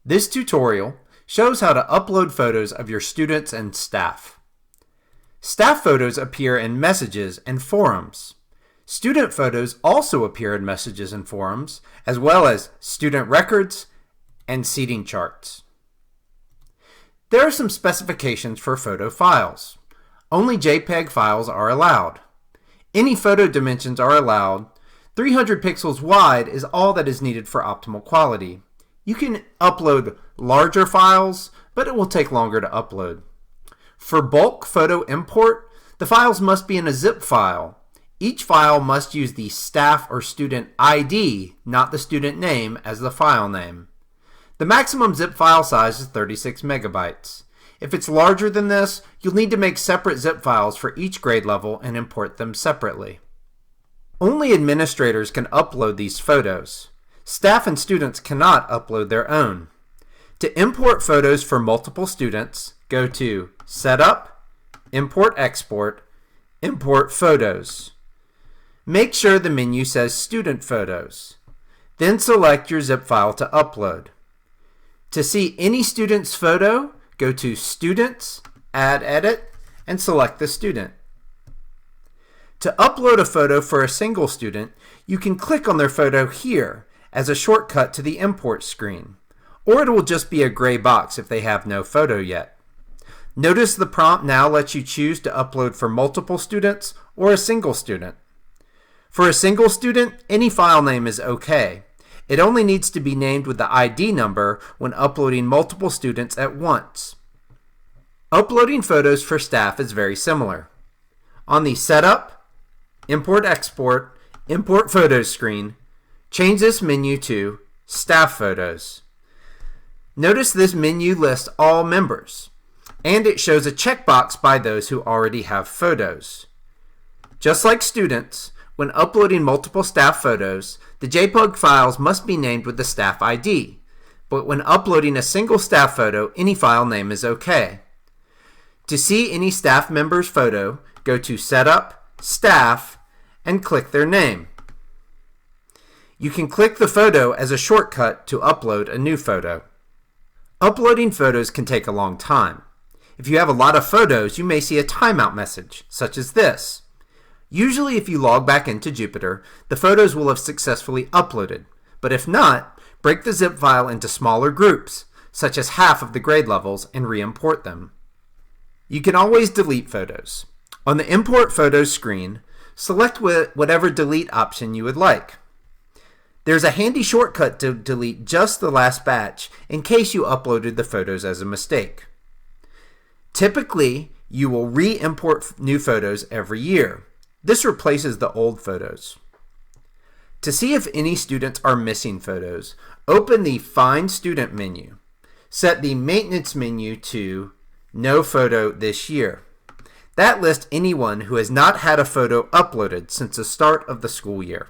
This tutorial shows how to upload photos of your students and staff. Staff photos appear in messages and forums. Student photos also appear in messages and forums, as well as student records and seating charts. There are some specifications for photo files. Only JPEG files are allowed. Any photo dimensions are allowed. 300 pixels wide is all that is needed for optimal quality. You can upload larger files, but it will take longer to upload. For bulk photo import, the files must be in a zip file. Each file must use the staff or student ID, not the student name, as the file name. The maximum zip file size is 36 megabytes. If it's larger than this, you'll need to make separate zip files for each grade level and import them separately. Only administrators can upload these photos. Staff and students cannot upload their own. To import photos for multiple students, go to Setup, Import Export, Import Photos. Make sure the menu says Student Photos. Then select your zip file to upload. To see any student's photo, go to Students, Add Edit, and select the student. To upload a photo for a single student, you can click on their photo here as a shortcut to the import screen, or it will just be a gray box if they have no photo yet. Notice the prompt now lets you choose to upload for multiple students or a single student. For a single student, any file name is okay. It only needs to be named with the ID number when uploading multiple students at once. Uploading photos for staff is very similar. On the Setup, Import Export, Import Photos screen, change this menu to Staff Photos. Notice this menu lists all members, and it shows a checkbox by those who already have photos. Just like students, when uploading multiple staff photos, the JPEG files must be named with the staff ID, but when uploading a single staff photo, any file name is okay. To see any staff member's photo, go to Setup, Staff, and click their name. You can click the photo as a shortcut to upload a new photo. Uploading photos can take a long time. If you have a lot of photos, you may see a timeout message, such as this. Usually if you log back into Jupyter, the photos will have successfully uploaded, but if not, break the zip file into smaller groups, such as half of the grade levels, and re-import them. You can always delete photos. On the Import Photos screen, select whatever delete option you would like. There's a handy shortcut to delete just the last batch in case you uploaded the photos as a mistake. Typically, you will re-import new photos every year. This replaces the old photos. To see if any students are missing photos, open the Find Student menu. Set the Maintenance menu to No Photo This Year. That lists anyone who has not had a photo uploaded since the start of the school year.